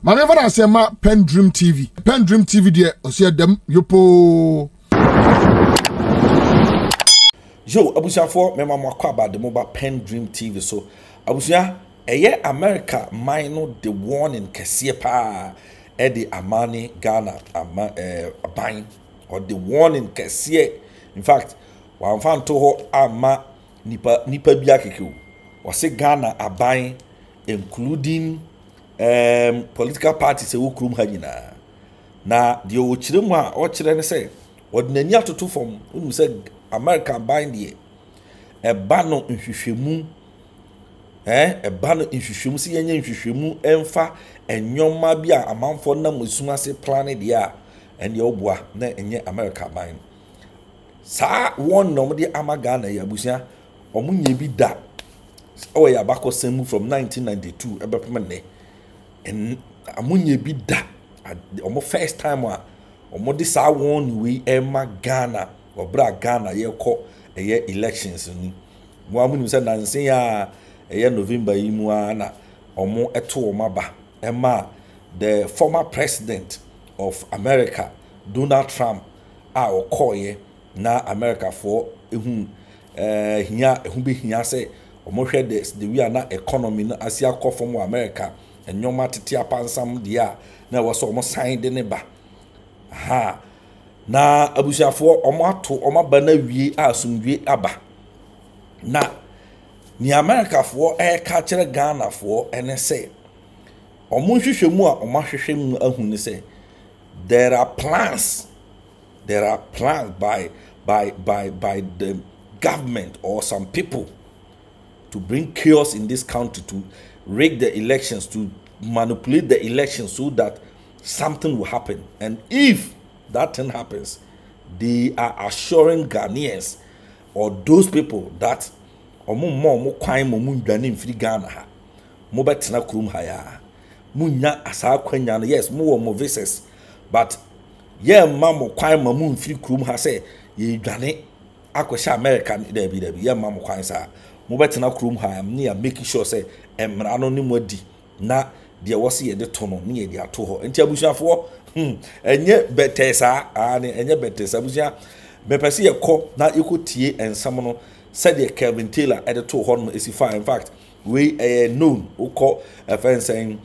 My never I say ma PENDREAM TV. PENDREAM TV there. I see them yopo. Yo, abusia for me mama kwa about the mobile PENDREAM TV. So abusia America minor the warning kesiye pa Eddie Amani Ghana Bryan or the warning kesiye. In fact, one fan to ho ama nipa biya kekew. Wase Ghana Bryan including political parties e wukrum ha nyina. Na de o kire mu a o kire ne say odinani atoto fom unu say America Bryan de eba no nhwehwemu eba no nhwehwemu si yenye nhwehwemu emfa enyoma bi a amanfo na musuma se plan de a ene obua na enye America Bryan sa won no de amaga ya busia omunye bi da o ya bako semu from 1992 ebepemene en amunye bi da omo first time a omo de sa won we ema Ghana obra Ghana ye ko eye elections ni mo amunu se nanse ya eye November yi mu ana omo eto omaba ema the former president of America Donald Trump a okoye na America for hia be hia say omo hwe the we are na economy na asia kɔ from America enyoma tete apansam dia na wo so omo sign de ne ba ha na abusiafo omo ato omo ba na wie asumdwe aba na ni America for ka kire Ghana for ene say omo hwehwemu a omo hwehwemu ahu ne say there are plans by the government or some people to bring chaos in this country, to rig the elections, to manipulate the elections so that something will happen. And if that thing happens, they are assuring Ghanaians or those people that omo kwai mo ndwane mfiri Ghana ha mo betena kurum ha ya munya asa kwanya no yes mo visas but yeah mamo kwai mo mfiri kurum ha say ye dwane akwesha America there be yeah mamo kwai sa mo betena kurum ha am ne making sure say emra no ni modi na de wose ye de to no ne ye de ato ho enti abusuafo enye betesa ani enye betesa abusia bepese ye ko na ekotie ensam no said the Kelvin Taylor at the two horn is fine. In fact, we known who call a friend saying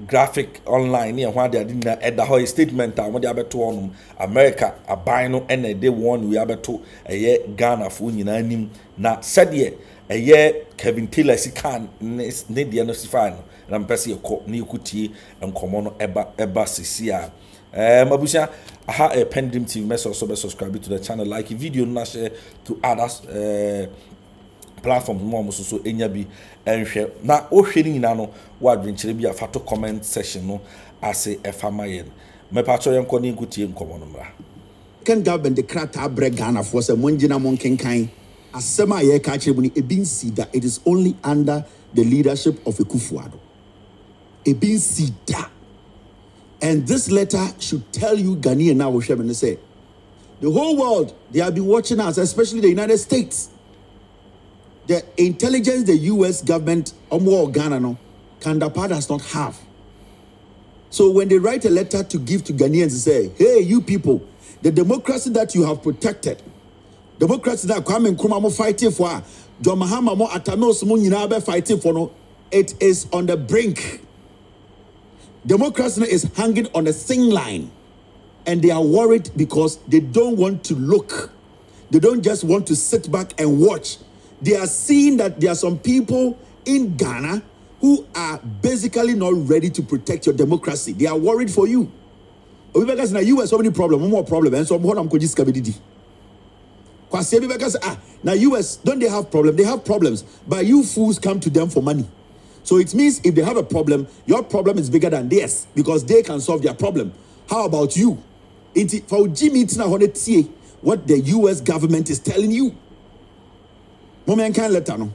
graphic online near one they didn't at the whole statement. I want the other two on America a bino and they won we have to a year Ghana for name na said ye a year Kelvin Taylor si can need the fine and I'm passing a court new kuti and common eba cca. Mabusha, I have a PENDREAM TV message, so subscribe to the channel, like a video, and share to others platforms. More so enyabi and share. Now, all sharing in ano what venture be a photo comment session no as a famayen. My patron young calling good team common. Can government the crata break Ghana for some Monjina Monken kind as semi year catcher when it being see that it is only under the leadership of Akuffo Addo. It being see that. And this letter should tell you, Ghanaian now, and say, the whole world, they have been watching us, especially the United States. The intelligence the U.S. government, or Ghana, no, Kandapa does not have. So when they write a letter to give to Ghanaians and say, hey, you people, the democracy that you have protected, democracy that Kwame Nkrumah fighting for, John Mahama mo Atanos mo nyina fighting for, no, it is on the brink. Democracy is hanging on a thin line, and they are worried because they don't want to look. They don't just want to sit back and watch. They are seeing that there are some people in Ghana who are basically not ready to protect your democracy. They are worried for you. Because in the US, so many problems, more problems, and so I'm going to because now US, don't they have problems? They have problems, but you fools come to them for money. So it means if they have a problem, your problem is bigger than theirs because they can solve their problem. How about you? For Jimmy, what the US government is telling you. Moment can't let know.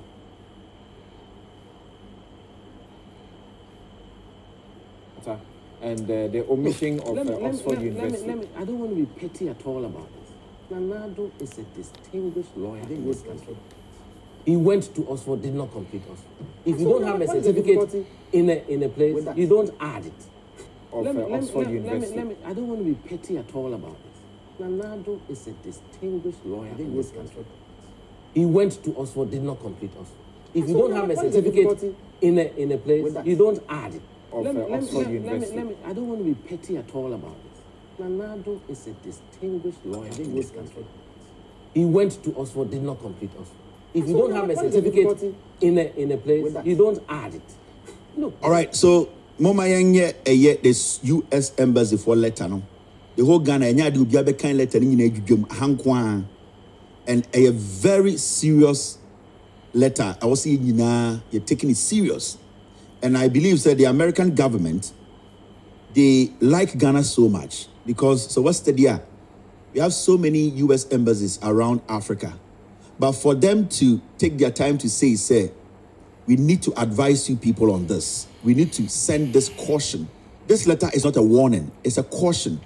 And the omission of Oxford University. I don't want to be petty at all about this. Nanado is a distinguished lawyer in this country. He went to Oxford, did not complete Oxford. If you don't have a certificate in a place, you don't add it. of Oxford University. I don't want to be petty at all about this. Nana Addo is a distinguished lawyer in this country. He went to Oxford, did not complete Oxford. If you don't have a certificate in a place, you don't add it. Of Oxford University. I don't want to be petty at all about this. Nana Addo is a distinguished lawyer in this country. He went to Oxford, did not complete Oxford. If you don't have a certificate in a place, you don't add it. Look. All right, so Mama Yang, this U.S. Embassy for letter, no? The whole Ghana, and you be a kind letter in Hankwan, and a very serious letter. I was saying, you're taking it serious. And I believe that the American government, they like Ghana so much because, so what's the deal? We have so many U.S. embassies around Africa. But for them to take their time to say, we need to advise you people on this. We need to send this caution. This letter is not a warning, it's a caution.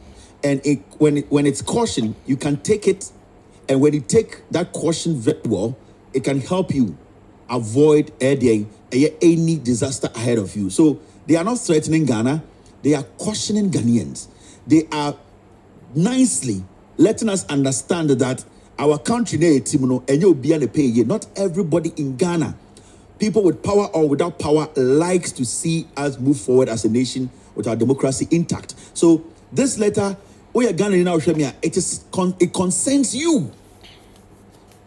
And when it's caution, you can take it. And when you take that caution very well, it can help you avoid any disaster ahead of you. So they are not threatening Ghana. They are cautioning Ghanaians. They are nicely letting us understand that our country, not everybody in Ghana, people with power or without power, likes to see us move forward as a nation with our democracy intact. So this letter, it concerns you.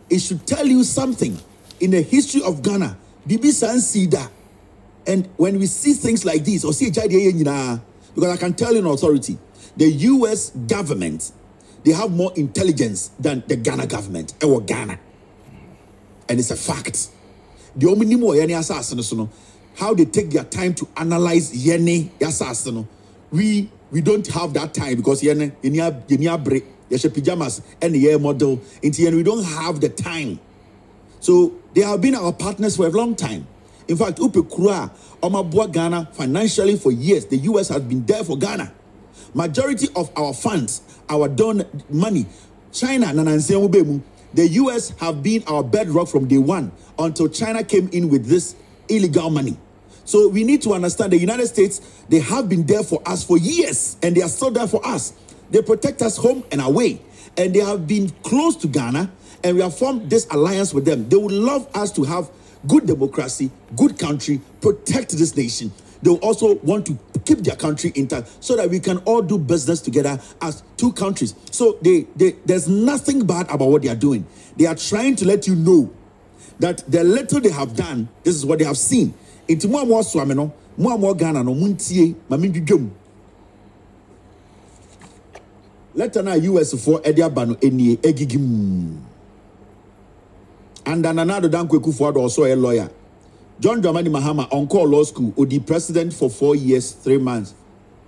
It should tell you something. In the history of Ghana, Bibi Sansida, and when we see things like this, or see because I can tell you in authority, the U.S. government, they have more intelligence than the Ghana government, or Ghana. And it's a fact. The omnimo assassin, how they take their time to analyze yene assassin. We don't have that time because yene break, pajamas and the air model, and we don't have the time. So they have been our partners for a long time. In fact, Upe Kura, Omabua Ghana financially for years. The U.S. has been there for Ghana. Majority of our funds, our donor money, China, the U.S. have been our bedrock from day one until China came in with this illegal money. So we need to understand the United States, they have been there for us for years, and they are still there for us. They protect us home and away, and they have been close to Ghana, and we have formed this alliance with them. They would love us to have good democracy, good country, protect this nation. They will also want to keep their country intact so that we can all do business together as two countries. So there's nothing bad about what they are doing. They are trying to let you know that the little they have done, this is what they have seen. Into more Swamino, more Ghana, no Muntie, Mamindum. Let us US for Ediabano any egigim. And then another Akuffo Addo, also a lawyer. John Dramani Mahama on call law school, or the president for 4 years, 3 months.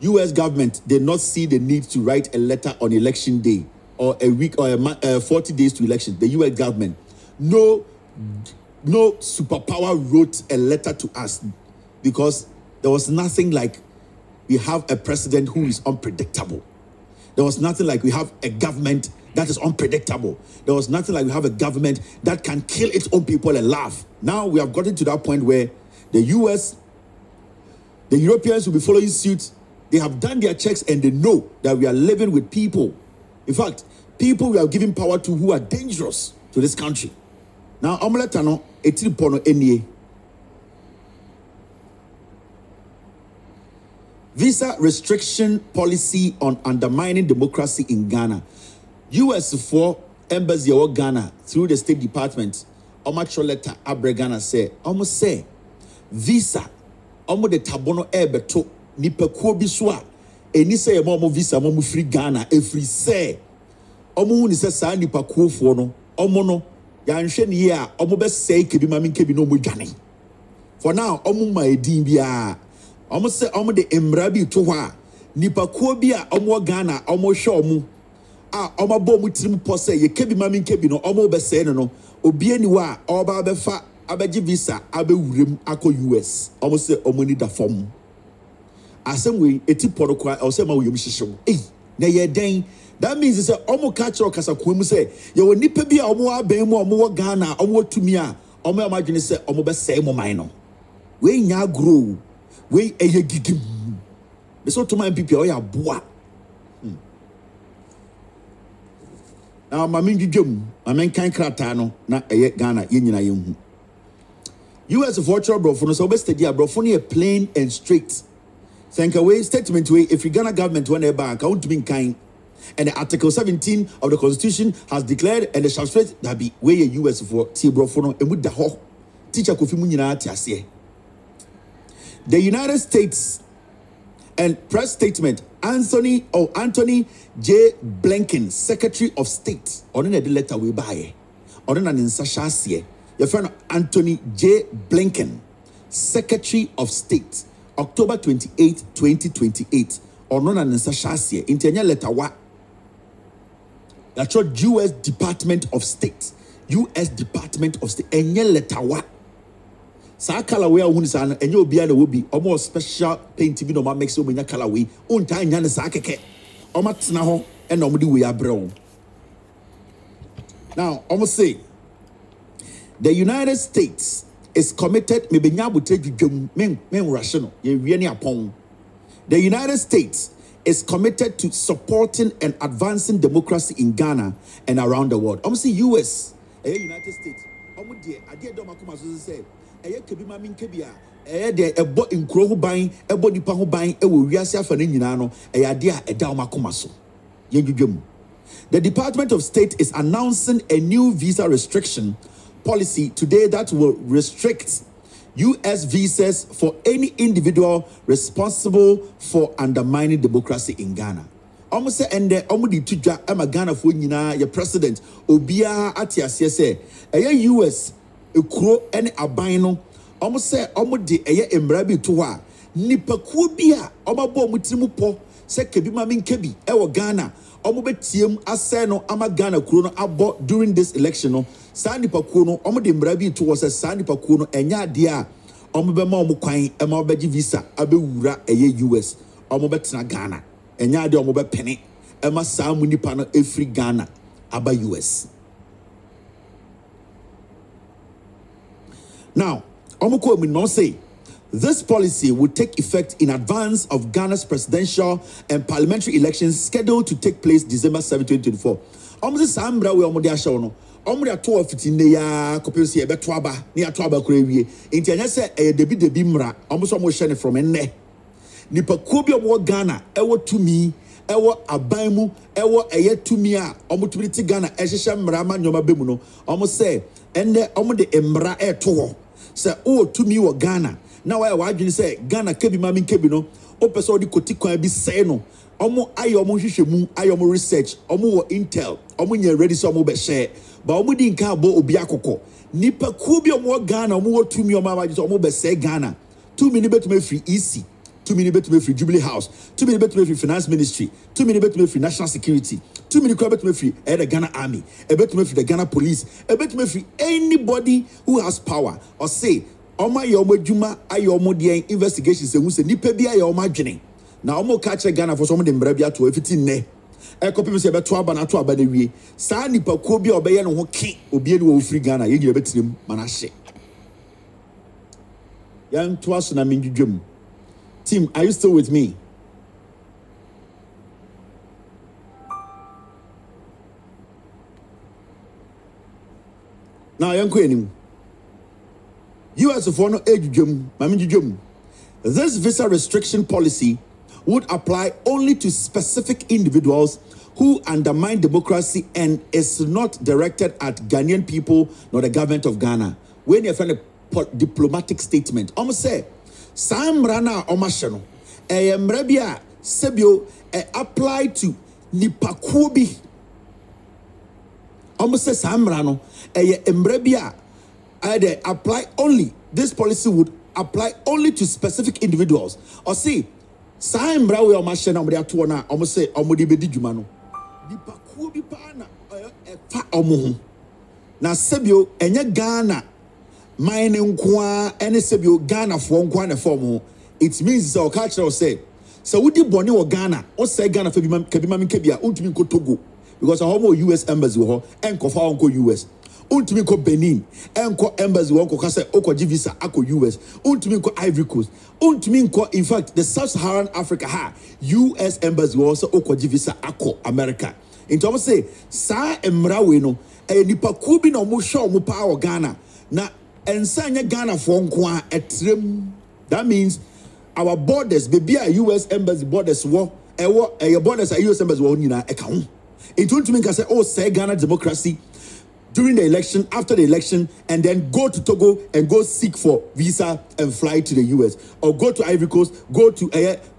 U.S. government did not see the need to write a letter on election day or a week or 40 days to election. The U.S. government, no superpower wrote a letter to us because there was nothing like we have a president who is unpredictable. There was nothing like we have a government that is unpredictable. There was nothing like we have a government that can kill its own people and laugh. Now we have gotten to that point where the US, the Europeans will be following suit. They have done their checks and they know that we are living with people. In fact, people we are giving power to who are dangerous to this country. Now, Omeletano, Etilipono NA. Visa restriction policy on undermining democracy in Ghana. US for embassy of Ghana through the State Department. Omatro letter Abre Ghana say, almost say visa. Omo de tabono ebeto nipa kuobiswa. Eni say mo visa mo free Ghana e free say. Omo ni say sa nipa kuofo no. Omo no ya nhwe ni ya omo be say kebi mami kebi no mo dwane. For now omo ma edin bia. Omo say omo de emra bi to hwa. Nipa kuobi a omo Ghana omo hwe omo. Oma bo mu tirim pose ye kebi mami kebi no omo be say no obi ani wa oba be fa abeji visa abewurem akọ US omo say omo ni da fom asem we eti porokwa o say ma wo yom hihyew na ye den that means say omo ka kiro kasa ko mu say ye wo nipa bi a omo aben mu omo wo Ghana omo tumi a omo amadwene say omo be say mo man no we nya grow we eye gigim so to my people oya boa. Now my min dwum, my men kan krata no na eye Ghana ye nyina ye hu. US virtual brofo no so be steady brofo no plain and straight. Thank away statement way if Ghana government when back I want to be kind. And the Article 17 of the Constitution has declared and the shall straight that be where US for T brofo no and with the ho teacher Kofi mu nyina atiase. The United States and press statement Anthony J. Blinken, Secretary of State, on the letter we buy, on an insashasye. Your friend Anthony J. Blinken, Secretary of State, October 28, 2028, on an insashasye. Intenya letter wa. That's your U.S. Department of State. U.S. Department of State. Enye letter wa. Sa colorway a and you'll be at the will be almost special painting no man makes you when your colorway unta nyane sa keke omatsna ho and nomudi we are brown. Now almost say the United States is committed maybe men rational upon the United States is committed to supporting and advancing democracy in Ghana and around the world. Almost say US United States say eye kebi ma min kebia de ebo nkro ho ban ebo nipa ho ban e wo wiase afa na nyina no ade a eda o makoma so yedwedwem. The Department of State is announcing a new visa restriction policy today that will restrict US visas for any individual responsible for undermining democracy in Ghana. Almost say and omudi tudwa ama Ghana fo nyina your president obia atiase se US ekuro ene aban no omo se omo de eye embra bi to ha nipakuo bi a omabo omutirimu po se kebi ma min kebi e wo Ghana omo betiem ase no ama Ghana kuro no abo during this election no sa nipakuo no omo de embra bi to se sa nipakuo no enya ade a omo be ma omo kwan e ma obaji visa abewura eye US omo betena Ghana enya ade omo be pene e ma sa mu nipa no efri Ghana aba US. Now, Omoko will say this policy will take effect in advance of Ghana's presidential and parliamentary elections scheduled to take place December 7, 2024. Omzi Sambra we omode asho no. Omode to ofitinde ya kopiosi e beto aba, ne ato aba kura wie. Enti anya se debi mra, omso mo hye ne from enne. Nipa ko bi omo Ghana, ewo tumi, ewo aban mu, ewo eye tumi a omo tumi ti Ghana ehye mra ma nyoma bemu no. Omo se enne omo de mra eto ho. Say, oh, to me, or Ghana. Now I didn't say Ghana kebi mami kebi no. O person di koti kwa bi say no. Omo ayo omo hwehwemu, ayo omo research, omo wo intel, omo nye ready so omo be share. Ba omo di nka bo obi akoko. Nipa ku bi omo Ghana, omo wo to me omo ma omo be say Ghana. 2 minutes betume free EC. 2 minutes betume free Jubilee House. 2 minutes betume free Finance Ministry. 2 minutes betume free National Security. 2 minutes betume free the Ghana Army. Betume free the Ghana Police. Betume free anybody who has power or say Oma yomo juma ayomo de investigations se hu se nipa bia ya oma dwene. Na omo ka kire Ghana for so de mbra bia to afiti ne. E kopim se beto aba na to aba na wie. Sa nipa ko bia obeye no ho ke obi ni wo free Ghana ye nyira betirem mana hye. Yan to aso na mindwudwam. Team, are you still with me? Now, young queen, US for no age. This visa restriction policy would apply only to specific individuals who undermine democracy and is not directed at Ghanaian people nor the government of Ghana. When you find a diplomatic statement, almost say, Sam Rana Omashano, Mrebia Sebio apply to Nipakubi. Almost say Sam Rano, Mrebia apply only. This policy would apply only to specific individuals. Or see, Sam Brawe Omashana Mriatuana, almost say Omodi Bedijumano. Nipakubi Pana, Fa Omu. Na Sebio, Enya Ghana. Mine nkwa ene sebio Ghana for nkwa na form. It means so culture say so we di boni wo Ghana o say Ghana kebi ma kebia untumi nko Togo because a homo US embassy ho enko fa onko US Untumi ko Benin, enko embassy wonko kase okoji visa ako US, untumi ko Ivory Coast, untumi ko in fact the Sub-Saharan Africa ha US embassy also okoji visa ako America. Into almost say sa emra we no nipa kubi na omo show omo pa o Ghana na ensanya Ghana for nko etrem. That means our borders baby a US embassy borders wo your borders are US embassy wo nyina eka ho. Into untumi ka say oh say Ghana democracy during the election, after the election, and then go to Togo and go seek for visa and fly to the US, or go to Ivory Coast, go to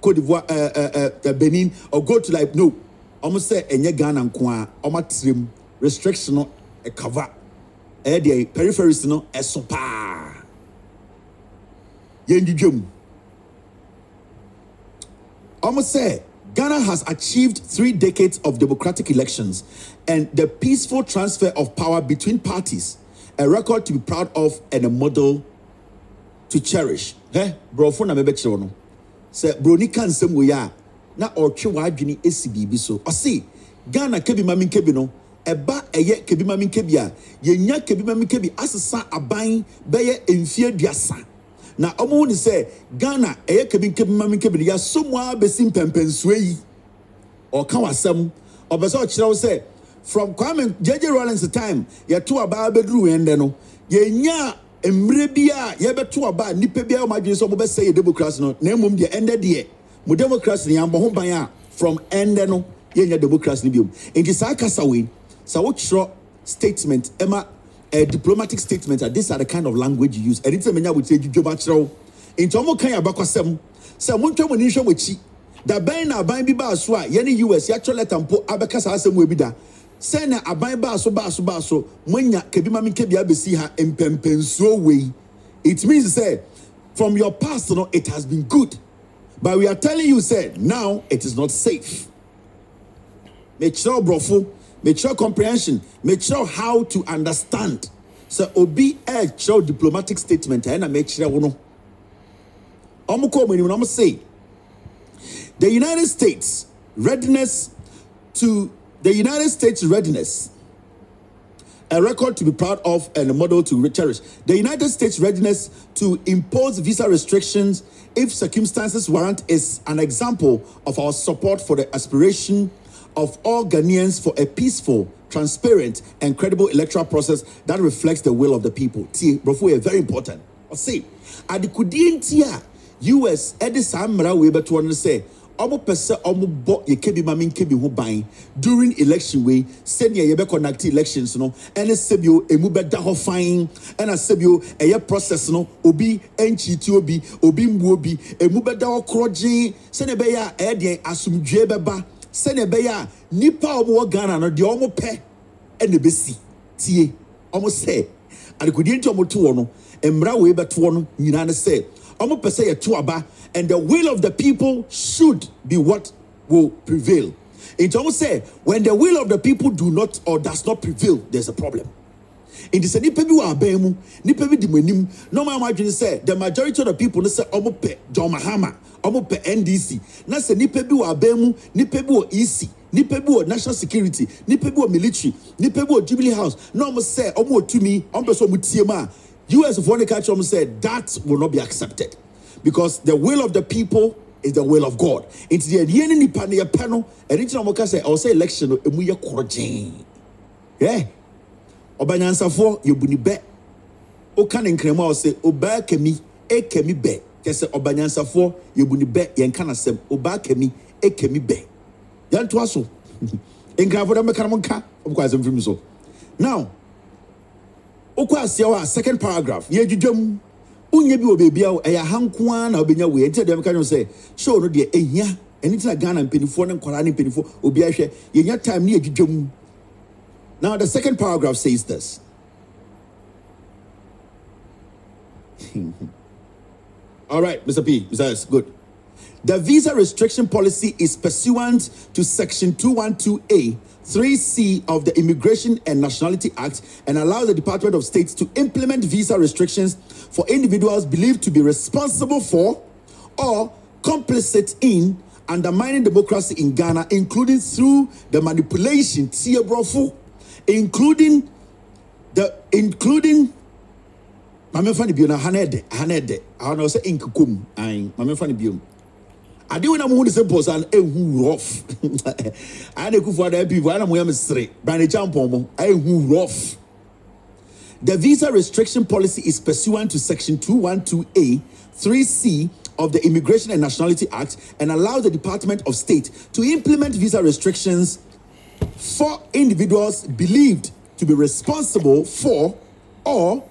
Cote d'Ivoire, Benin, or go to like no, almost say enye Ghana nkwa, almost trim restriction no a cover, the peripheries no a sopa. Yendi jum. Almost say Ghana has achieved 3 decades of democratic elections and the peaceful transfer of power between parties, a record to be proud of and a model to cherish. Bro, for na mebe chiro no. Se bro ni kan sem we ya na otwe wa adwene esi bibi so. O se Ghana kebi mami kebi no, eba eye kebi mami kebi a, yenya kebi mami kebi asesa aban beye emfie duasa. Na omo ni say Ghana eye kebi mami kebi ya somwa besim pempensue yi o kan wasam obeso kire wo say from Kwame JJ Rawlings time ye to aba bedru ende no ye nya emre bia ye beto aba nipa bia o madwene so mo be say democracy no na emom de ende de mo democracy ni ambo ho ban a from ende no ye nya democracy ni biom enti sa kasa we sa wo kiro statement ema a diplomatic statement that these are the kind of language you use. And it's a menya would say Joba Chro. In Tomo Kaya Bakosem, some one time when you show which the Bain a Bain Biba Swa, Yenny US, Yatro Letampo, Abacas Asem Webida. Send a Bain Basso Basso, Mwenya, Kebimami Kebia Besiha, and Pempenso way. It means to say, from your past, no, it has been good. But we are telling you, say, now it is not safe. Make sure, brofo. Make sure comprehension, make sure how to understand. So obi show diplomatic statement and I make sure no. I'm say the United States readiness, a record to be proud of and a model to cherish. The United States readiness to impose visa restrictions if circumstances warrant is an example of our support for the aspiration of all Ghanaians for a peaceful, transparent, and credible electoral process that reflects the will of the people. See, bro, very important. I'll say, at the Kudientia, US, Edison Mara Weber to say, Omo pesa omo bo ye kebi mamin kebi ho ban during election way send ye be conduct elections no and sebio emu be da ho fine and sebio eye process no obi enchiti obi mbu obi emu be da ho kroje send be ya e de asumdwe be ba send be ya nipa omo Ghana no de omo pe e ne besi tie omo say adekodi nti omo to no emra we be to no nyina ne say omo pesa ye to aba. And the will of the people should be what will prevail. It almost say when the will of the people do not or does not prevail, there's a problem. In the nipa bi wa abemu, nipa bi di manim. No man imagine say the majority of the people say omo pe John Mahama, omo pe NDC. Na say nipa bi wa abemu, nipa bi wa EC, nipa bi wa national security, nipa bi wa military, nipa bi wa Jubilee House. No omo say omo to me, omo so omo tiema. US foreign country omo say that will not be accepted. Because the will of the people is the will of God. It's the end panel panel, and it's not say I'll say election emuye korojin. Yeah. Obanyansa for you buni be. O kan nkrema o say oba kemi e kemi be. Kese obanyansa for you buni be yen kan asem oba kemi e kemi be. Yan to aso. Enkrafo da meka monka obukwa asem fim so. Now, okwa asia second paragraph. Ye dwudwam unye bi obebia o eya hankoa na obenya we enti dem ka no say show no de ehia eni tina Ghana mpenifo ne nkwara ne mpenifo obi ahwe yenya time ne adwudwam. Now the second paragraph says this. All right, Mr. P, that's good. The visa restriction policy is pursuant to section 212A 3C of the Immigration and Nationality Act and allows the Department of State to implement visa restrictions for individuals believed to be responsible for or complicit in undermining democracy in Ghana, including through the manipulation, including including Mame Fanny Biona Hanede, I don't say Inkukum, and Mame Fanny Bion. I do not want to say Bosan who rough. I don't go for the people, I don't want to say, Bryan Champomo, who rough. The visa restriction policy is pursuant to Section 212A, 3C of the Immigration and Nationality Act and allows the Department of State to implement visa restrictions for individuals believed to be responsible for or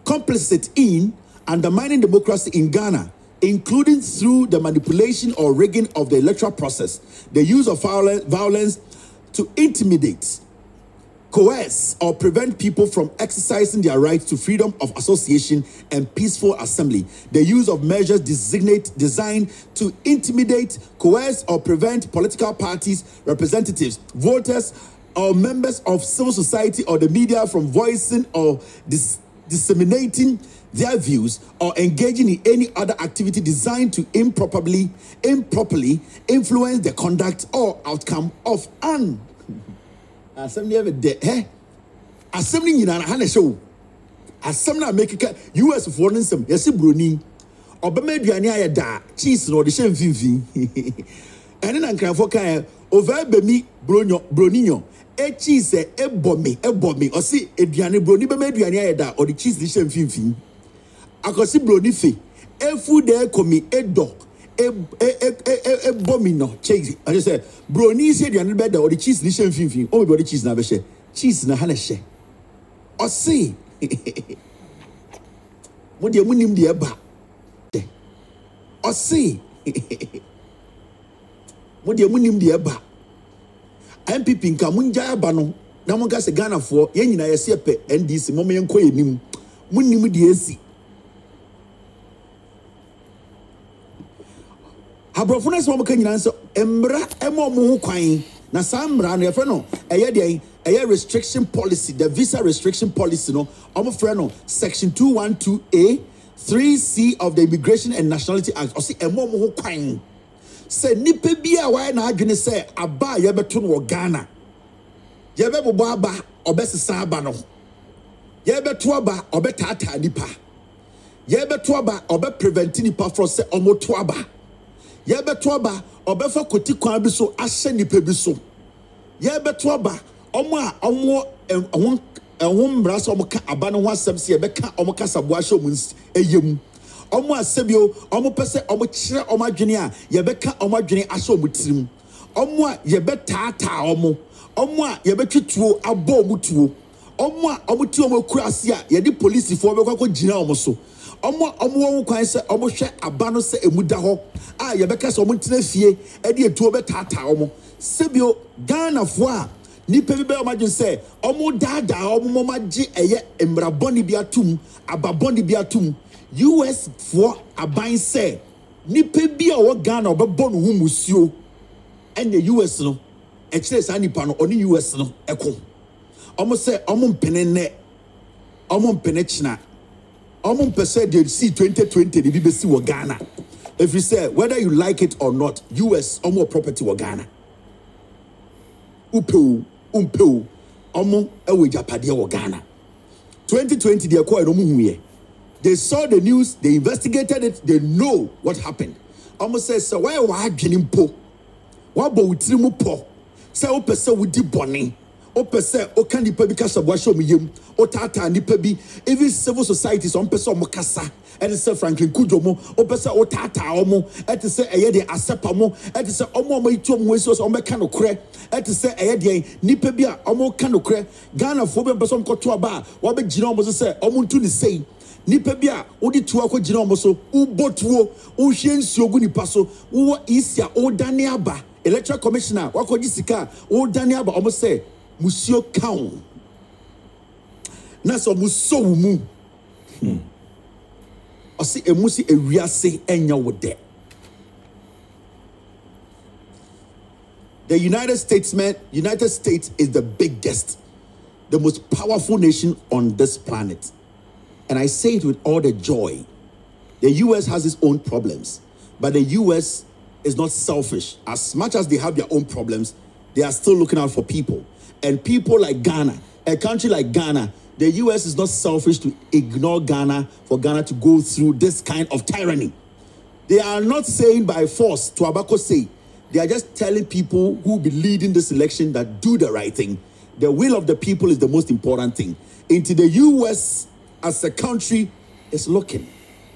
complicit in undermining democracy in Ghana, including through the manipulation or rigging of the electoral process, the use of violence to intimidate, coerce, or prevent people from exercising their right to freedom of association and peaceful assembly, the use of measures designed to intimidate, coerce, or prevent political parties, representatives, voters, or members of civil society or the media from voicing or disseminating their views or engaging in any other activity designed to improperly influence the conduct or outcome of an assembly of the assembly in a show. Assembly make US for some yes bruni or Bemediania da cheese or the same thing. And then I can for over me Bronino. A cheese a bomb or see a diane brony Bemediania da or the cheese the same thing. I can see bronife a food there come a dog. A bomino cheese. I just said, brony said the better or the cheese the same thing. Oh, body cheese never share. Cheese na hana share. Or see. What you munim the eba? Or see. What you munim the eba? MPP in Kamunja Bano. Namonga se Ghana for yen na yesepe NDC momo yenko yenim. Munim the AC. Abrofuna so mo kanyina so emra emo mo kwan na samra no yefe no eye restriction policy, the visa restriction policy no omo frɛ no section 212A 3C of the Immigration and Nationality Act o se emo mo kwan se nipa bia wa na adwene se aba yebeto no Ghana yebebobo aba obesesa aba no yebeto aba obetata nipa yebeto aba obeprevent nipa from se omo to aba yebeto aba obefa koti kwan bi so ahye nipa bi so yebeto aba omo mbra so omo ka aba no ho asem se yebeka omo kasabo ahye omo eyem omo asebio omo pese omo kire omo adwene a yebeka omo adwene ahye omo tirim omo a yebetata omo a yebetwituo abo omo tuo omo a omo ti omo kurase a yedi police fo obekwa gina omo so omo kwan se omo hwe aba no se emuda ho a yebeka se omo ntena fie e de etuo betata omo sebio Ghana fo a nipa bi be o madwen se omo dada omo magye eye emraboni bi atum ababoni bi atum US for aban se nipa bi a wo Ghana obebo no hu musuo ene US no e kire sa nipa no oni US no eko omo se omo mpene china omo mpese de see 2020 the BBC wo Ghana. If you say whether you like it or not, US omo property wo Ghana. Umpeu omo ewe japade wo Ghana. 2020 they call no muhuye. They saw the news, they investigated it, they know what happened. Omo says so why wa adwene mpo. Wa bo wutiri mu po. Say o pese wudi bone. O pese o kan nipa bi kasa bo ahye omyem. O tata nipa bi even civil societies on pese o kasa. And say Franklin Kujomo, o pese o tata omo. Et say eye de asepamo. Et say omo itu omo so o meka no kre. Et say eye de nipa bi a omo ka no kre. Ghana fo be pese o koto aba. Wa be gina omo so say omo ntu ni sei. Nipa bia odi tuwa ko gina omo so ubotuo o hwe nsuogu nipa so wo isia o dane aba electoral commissioner wako gisika o dane aba omo say musio kaun na so muso mu o se emusi ewiase enya wo de. The United States is the biggest, the most powerful nation on this planet. And I say it with all the joy. The US has its own problems, but the US is not selfish. As much as they have their own problems, They are still looking out for people. And people like Ghana, a country like Ghana, the US is not selfish to ignore Ghana for Ghana to go through this kind of tyranny. They are not saying by force, to Abako say, they are just telling people who will be leading this election that do the right thing. The will of the people is the most important thing. Into the US as a country is looking,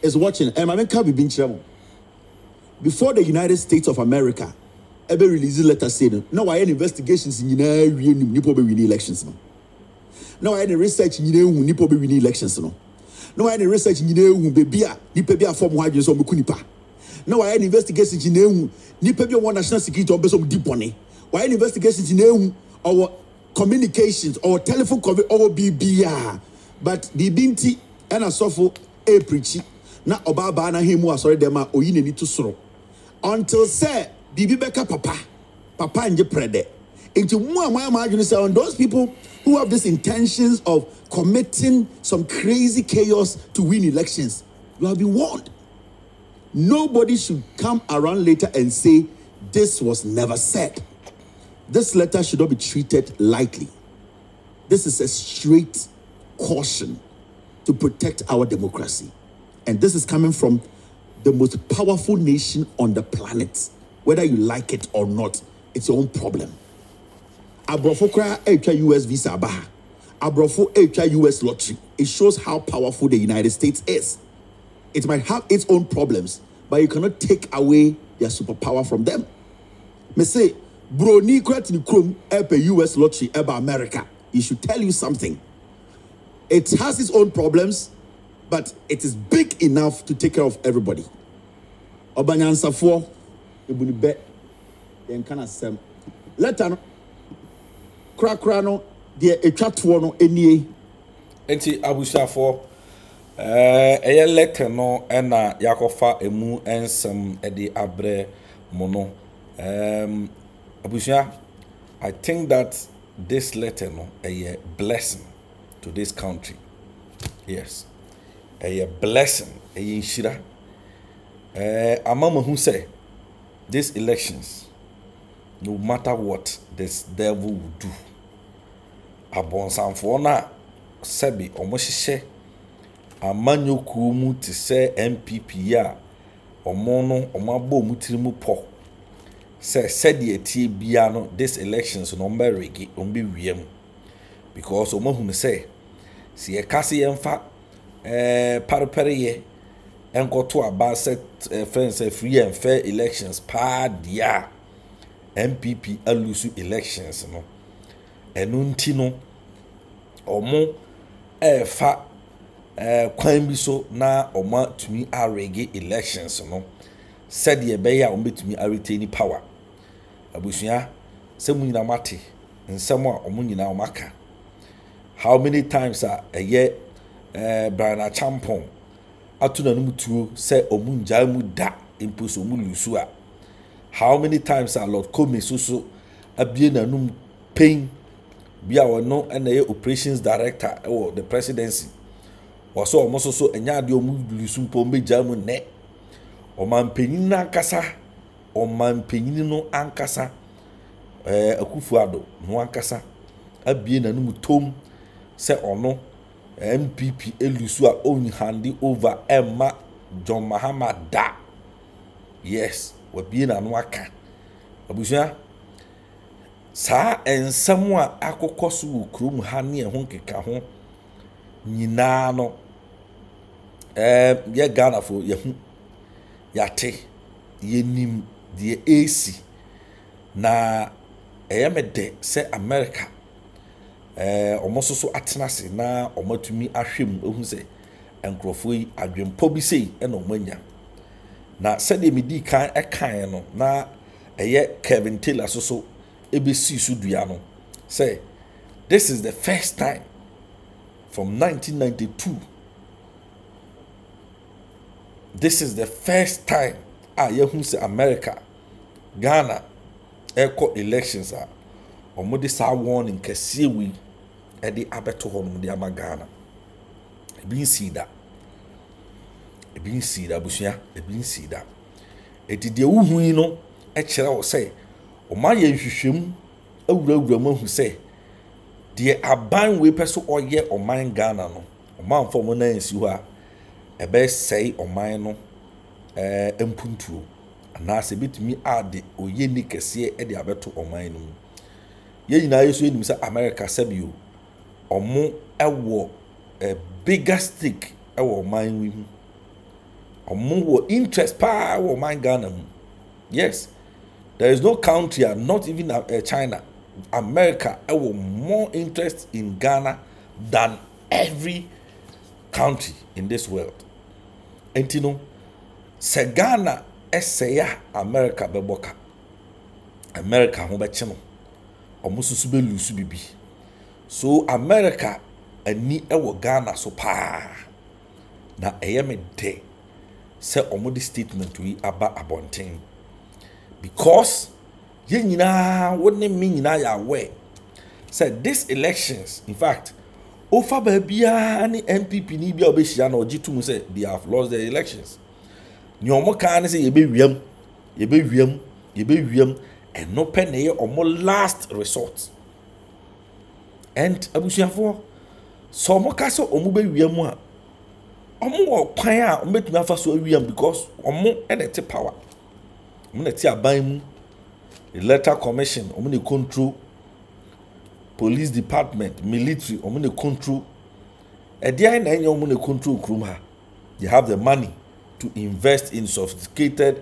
is watching. Before the United States of America ever released a letter saying, no, I had investigations in the elections. No, I had research in the elections. No, I had research in the form of no, I had investigations in the national security of deep money. Why investigations in our communications or telephone cover or BBR. But the binti and a sofo a preachy. Na obaba na him was sorry them or you need to sorrow. Until say Bibi Beka Papa and prede. Into more margin say on those people who have these intentions of committing some crazy chaos to win elections. You have been warned. Nobody should come around later and say this was never said. This letter should not be treated lightly. This is a straight caution to protect our democracy. And this is coming from the most powerful nation on the planet. Whether you like it or not, it's your own problem. Abrofo kra US visa baha. Abrofo US lottery. It shows how powerful the United States is. It might have its own problems, but you cannot take away their superpower from them. Me say, bro, ni krat ni krum US lottery eba America. It should tell you something. It has its own problems, but it is big enough to take care of everybody. Obanyansa for ebuni be yen kana sem. Letter no kra no de etwatoɔ no enie. Enti abusafo eye letter no na yakofa emu ensem ede abre mono. Abusia, I think that this letter no a blessing to this country. Yes. A blessing, a inshira. Amama who say these elections, no matter what this devil will do, abon sanfona sebi omoshishe amanyo kumu ti say MPP ya omono omabo mutirimu po say said the tie bia no this elections no mberege ombe wiem because omohu say si e kase yemfa parapere enkoto aba set friends free and fair elections pa dia MPP alusu elections no enunti no omo fa kwan bi so na oma tumi arege elections no said ye be ya ombetumi retain power abusua semu nyina mate nsem a omo nyina omaka how many times a Bryan champon atuna no mutuo say omunja mu da imposo mu lusu a how many times Lord Commey so abie nanum pain bia wono na ye operations director or the presidency waso omoso so enya ade omu lusu mpo meja mu ne omampanyin no ankasa Akuffo Addo no ankasa abie nanum tom say ono MPP elusu a only handy over Emma John Mahama da. Yes, we be na no aka. Abusia sa ensam a akokoso wo krom ha ne ho nkeka ho nyina no ye Ghana fo ye hu yate ye nim de AC na eyemede se America omososo atenase na omatumi ahwem ohun se enkrofo yi adwempo bi sei na omanya na sede medi kan ekan no na eye Kevin Taylor so ebesi su dua no say this is the first time from 1992 this is the first time yehun se America Ghana echo elections omode sa warning kese wi ede abeto ho no de amagana ebin sida busua ebin sida edi de wuhu yi no e kire wo say o ma ye hwehwem awurawura mu hu say the aban we person oye oman Ghana no oman for mo na nsi ho a ebe say oman no empuntuo ana se bitimi ade oye ni kese e de abeto oman no ye nyina yeso enim say America sabio omo ewo bigger stake ewo oman wi omo wo interest pa wo oman Ghana mu. Yes, there is no country, not even China, America, have more interest in Ghana than every country in this world. And you know, se Ghana esaya America beboka. America ho be chino. Omo susu be lusu bibi. So America ani ewo Ghana so pa. Na eye me de se omo di statement we aba abonten. Because ye nyina woni me nyina ya aware said these elections, in fact, ofa babia ni MPP ni bia obehia na ogitum say they have lost their elections. Ni omo kan say ye be wiam and no pen na ye omo last resort. And abusuafo so omo ka so omo be wiam a omo wo kwan a omo betumi afa so wiam because omo enete power. Omuneti aban electoral commission omune control police department military omune control edian na enye omune control krum ha. They have the money to invest in sophisticated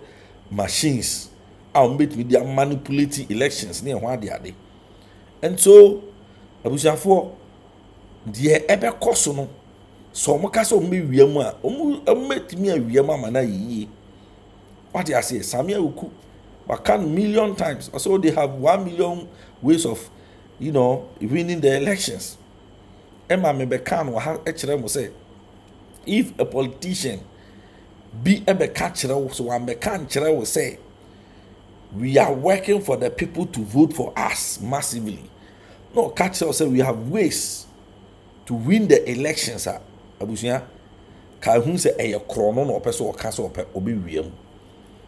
machines and media manipulate elections near one day. And so abusiafo die ebe koso no so mo ka so me wiam a ometimi awiam amana yi. What I say, Samia Uku, but can million times. Also, they have 1 million ways of, winning the elections. Emma Mebekan will say, if a politician be a Bekachera, so one Bekanchera will say, we are working for the people to vote for us massively. No, Katchera will say, we have ways to win the elections. Abusia, Kahun say, a chrono or person or castle or obi.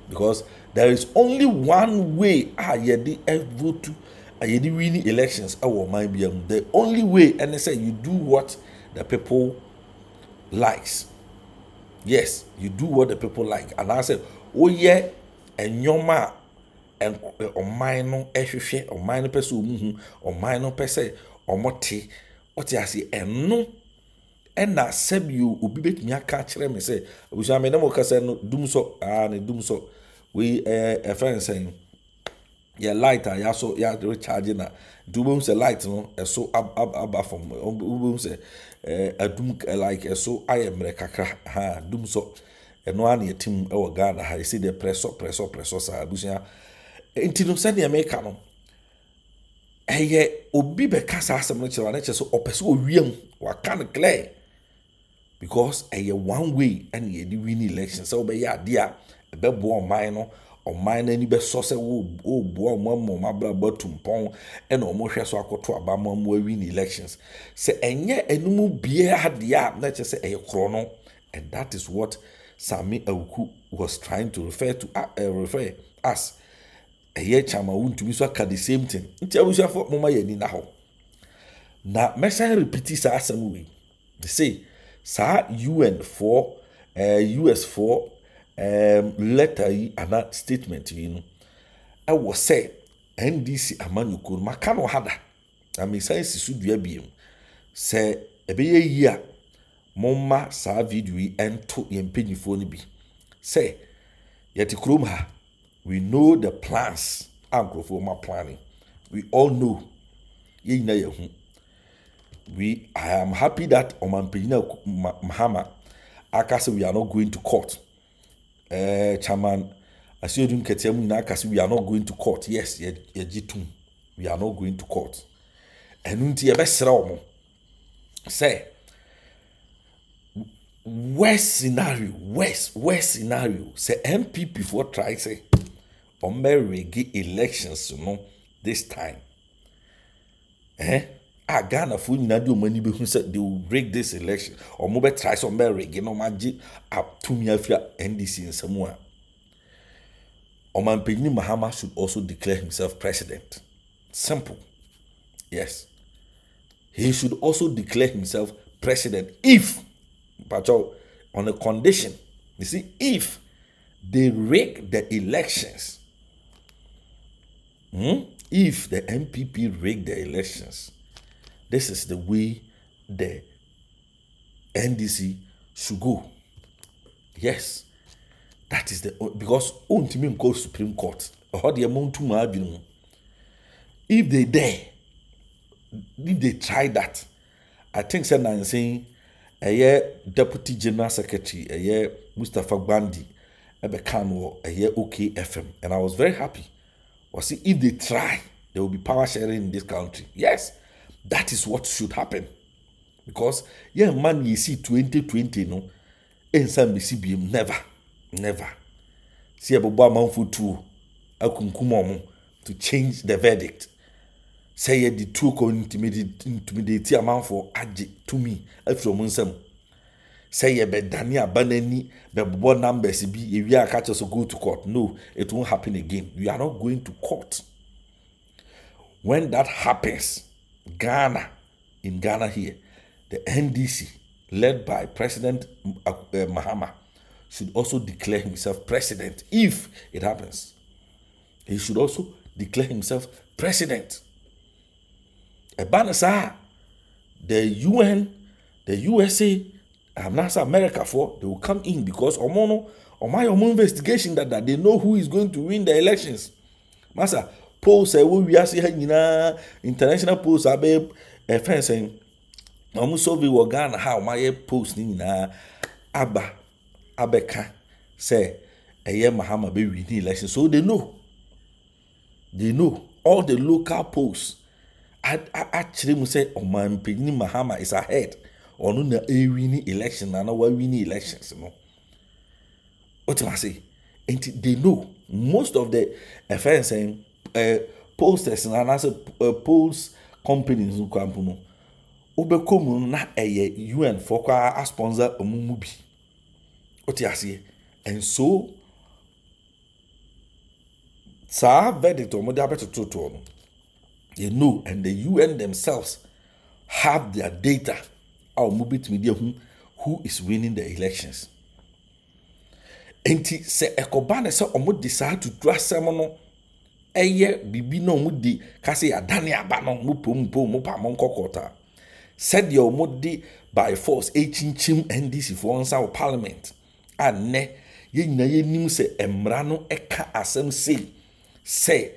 Because there is only one way yedi vote to yedi winning elections might be the only way, and they say you do what the people likes. Yes, you do what the people like. And I said, oh yeah, and nyoma and minor ehwehwe or minor person or minor person or moti what I say and no. And na seb you obi betimi aka kire me say obuja me na mo ka say no dum so ne dum so we a friend saying ya light ya so ya recharge na dum say light no so ab from dum say adum like so I am kakra ha dum so eno an yetim e wo Ghana ha see the pressure sa abuja enti no say the America no eye obi be kasa asem no kire na che so opese owiam wa kan clear. Because a one way and ye do win elections. So be ya dear a bebo minor or minor any best source boy my bottom pong and almost so I could to about one win elections. Say and yet a no beer had the app, let's just say a chrono, and that is what Sami Awuku was trying to refer us. A year chama won't to be so the same thing. Until we shall for Mama Yeni now. Now, Messiah repeats us some way. They say. Sa UN for US for letter and that statement I was say NDC amanu ko makano hada I mean say sisu dua biem say ebeye yia momma sa video ento yempanyifo ni bi say yeti krom ha we know the plans Akuffo ma planning we all know ye na yehu. I am happy that Omanpejina Mahama Akase we are not going to court. Chairman Asiodun Ketiamu Nakasi we are not going to court. Yes, we are not going to court. And unti ebesra say worst scenario say MP before try say Omerege elections this time. Ghana for you do money be who said they will break this election or mobile try some rig no magic up to me NDC in Samoa. Omanpejini Mahama should also declare himself president. Simple. Yes. He should also declare himself president if, on a condition. You see, if they rig the elections, if the MPP rig the elections, this is the way the NDC should go. Yes, that is the, because ultimately go Supreme Court. If they dare, if they try that, I think saying Deputy General Secretary, Mustafa Gbandi, OK FM, and I was very happy. Well, see, if they try, there will be power sharing in this country. Yes, that is what should happen. Because man, you see 2020, no, in some BCBM, never. See a boba man for two, to change the verdict. Say the two intimidate a man for aji to me, from Munsam. Say a bedania banani, the board numbers be if we are catch us go to court. No, it won't happen again. We are not going to court. When that happens, in Ghana here, the NDC, led by President Mahama, should also declare himself president. If it happens, he should also declare himself president. Ebanasa, the UN, the USA, NASA, America they will come in because my investigation that they know who is going to win the elections. Masa, polls we are seeing international polls are fencing. So we were Ghana how my post na abeka say Mahama be winning election. So they know all the local polls. I actually must say man Mahama is ahead. Or no winning election and our winning elections, What do I say? And they know most of the affairs and posters and answer polls companies who come no. Obekomu na UN for a sponsor omumubi. What you say? And so verdict or to they know, and the UN themselves have their data. Our mobit media who is winning the elections. And say Ekobane say omo decide to trust someone. Bibi no mudi kasi adani abano mupo pa monkokota. Said your mudi by force chim NDC for answer parliament. And ne ye nim se emrano eka asem say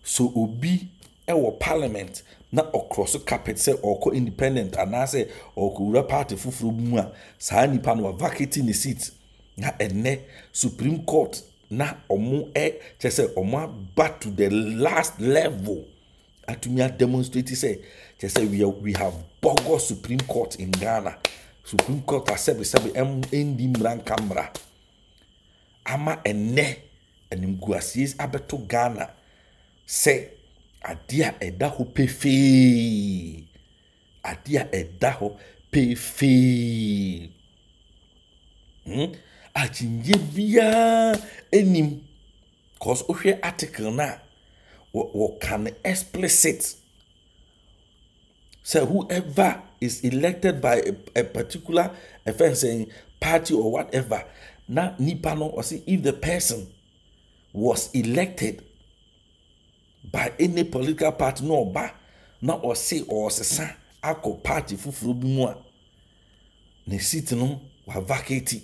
so obi ewo parliament na across carpet say or independent and I say or party fufuru mu a saa nipa no vacating the seat na ene Supreme Court na omo say omo back to the last level atumi demonstrate say we have bogus Supreme Court in Ghana. Supreme Court asebe endi mran camera ama ene enimguasies abeto Ghana say adia edaho pefe adia edaho pefe achinje bia enim cause ohwe article na what can explicit say whoever is elected by a particular saying party or whatever na nipa no or see if the person was elected by any political party no ba na or say or sesa ako party fufuru bi mu a na seat no wa vacate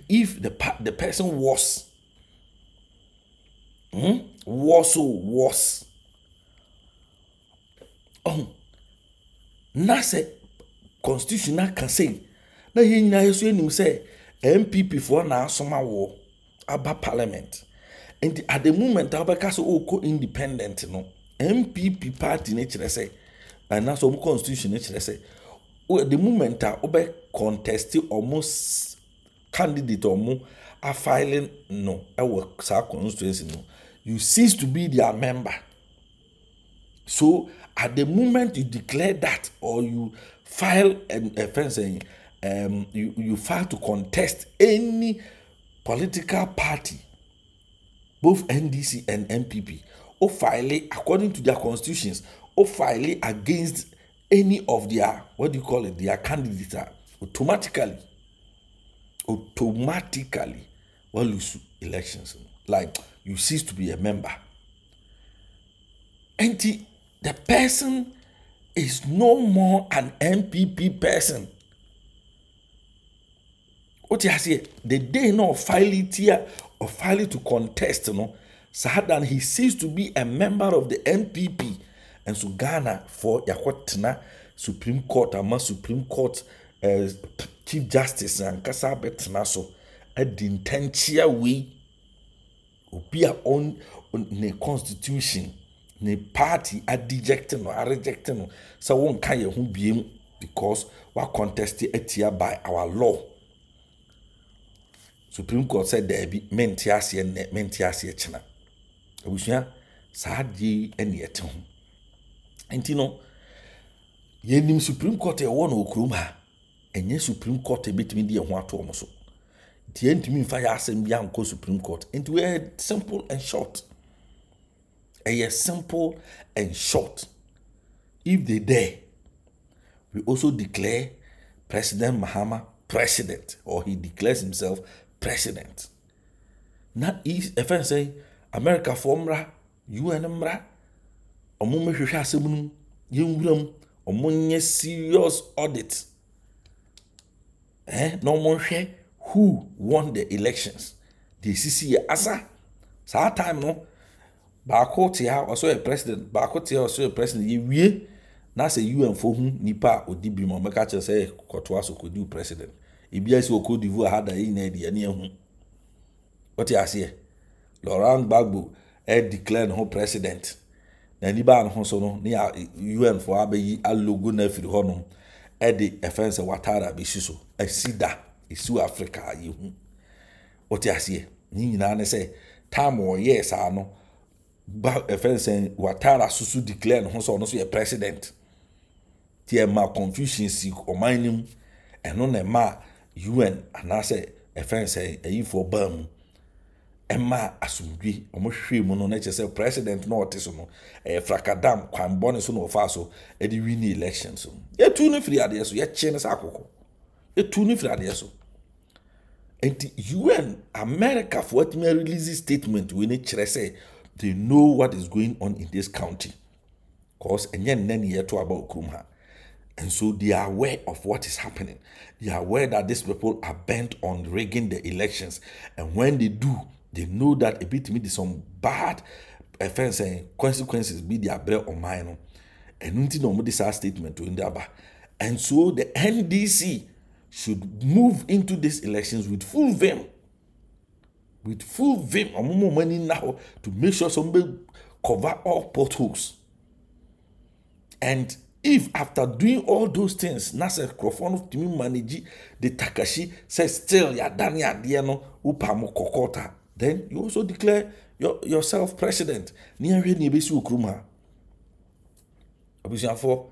if the person was na say constitutional can say na ye nyina yeso enim say MPP for na asoma wo aba parliament. And at the moment, Abakaso co independent, no MPP party nature say, and that's some constitution nature say. At the moment, Obe contest almost candidate or more are filing no, our constituency no. You cease to be their member. So at the moment you declare that or you file an offense saying you file to contest any political party. Both NDC and MPP, o file according to their constitutions, o file against any of their, what do you call it, their candidates, automatically will lose elections. Like, you cease to be a member. And the person is no more an MPP person. What you say? The day no file it here or file it to contest, no, Sahadan he ceased to be a member of the MPP. And so Ghana for Yakwatna Supreme Court, Supreme Court Chief Justice and Kasabetna so a intentia way be on the constitution, the party are dejecting or rejecting. So one can who be because we contested it here by our law. Supreme Court said there be mentiasi and mentiasi china. Abusia saadi any at home. And you know, ye Supreme Court a one okruma, and ye Supreme Court a bit me dear one to almost. The end to me fire assembly and co Supreme Court. And we are simple and short. A simple and short. If they dare, we also declare President Mahama president, or he declares himself president. Not is if I say America formra, UN mra, or mummy young or money serious audit. No more share who won the elections. The CC asa. Sa time no. Bako tia also a president. Bako tia also a president. Ye na say UN for whom nipa odibi mo meka che say Kotoa so could do president. Ibia si Cote d'Ivoire had a na di ane hu. What you say? Laurent Gbagbo declared no president. Na ni ba no so no ne UN for abayi a logo na firi ho no the offense Watara be so a sida isu Africa yi hu. What you say? Ni nyina na say time or yes no ba offense Watara susu declare no so no so a president. Tie ma confusion si o manim eno na ma UN anase offense ayi for bam Emma asumdwi omohwe mu no na che say president no oteso no frakadam kwan bone so no fa so e di win election so ye tu no free ade so ye che ne sa akoko ye tu no free ade so enti UN America for what me release statement we ne kire say they know what is going on in this county cause enye nne ye to about okrum. And so they are aware of what is happening. They are aware that these people are bent on rigging the elections. And when they do, they know that a bit me some bad offense and consequences be their bread or mine. And until no this statement to Indaba. And so the NDC should move into these elections with full vim. With full vim or more money now to make sure somebody cover all potholes. And if after doing all those things, Nasa Crofon to me manage the Takashi says still ya dani adiano upamo kokota, then you also declare yourself president. Near ni besu ukruma. Abusian for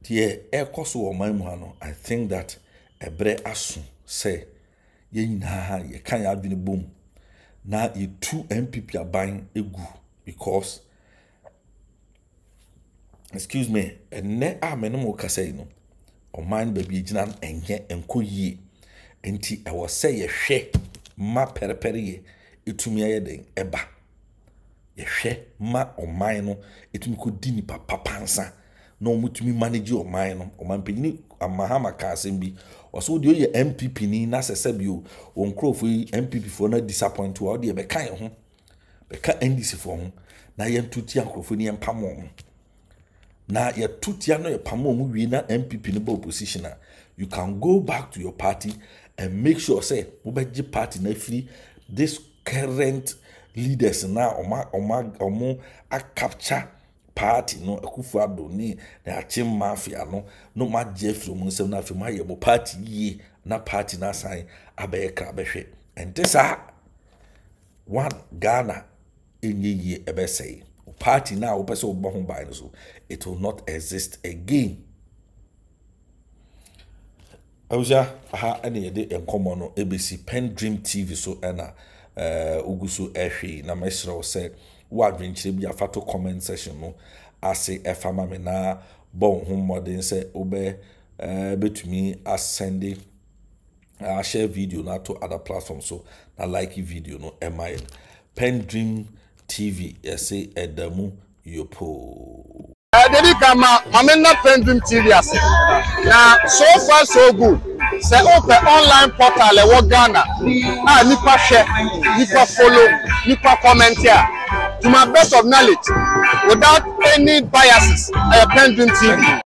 the air cost or my muhano. I think that a bre asun say ye na ye can have been a boom. Now you 2 MPP are buying a goo because excuse me, and ne amenemo kase no. O man baby jinan enye enko yie. Enti I was say ye hwe ma perepere ye etumi ayeden eba. Ye hwe ma o man no etumi ko di ni papansa. No mutumi manage o man no. O man pejini amahama ka asem bi. Oso de ye MPP ni na sese bi o nkrofo MPP for na disappoint o de be kan ho. Be ka NDC for ho. Na ye ntuti ankrofo ni empamo. Na ye tutia no ye pamo mu wi na MPP no ba opposition a you can go back to your party and make sure say mo beji party na free this current leaders na omo a capture party no Akuffo Addo ni na achim mafia no ma jefro mu nsem na afi ma ye mo party yi na party na sign abeka behwe and this one Ghana enye yi ebe say party now person will buy so it will not exist again. Auja aha any de enkomo no ABC PENDREAM TV so na uguso ehwe na mesro say wo adventure bi afato comment section no ase efama me na bon ho modern say obe betumi ascend share video na to other platforms so na like video no email PENDREAM TV say edamu yopo Dedi kama mamena PENDREAM TV ase na so far so good say open online portal e wo Ghana nipa share nipa follow nipa comment here to my best of knowledge without any biases PENDREAM TV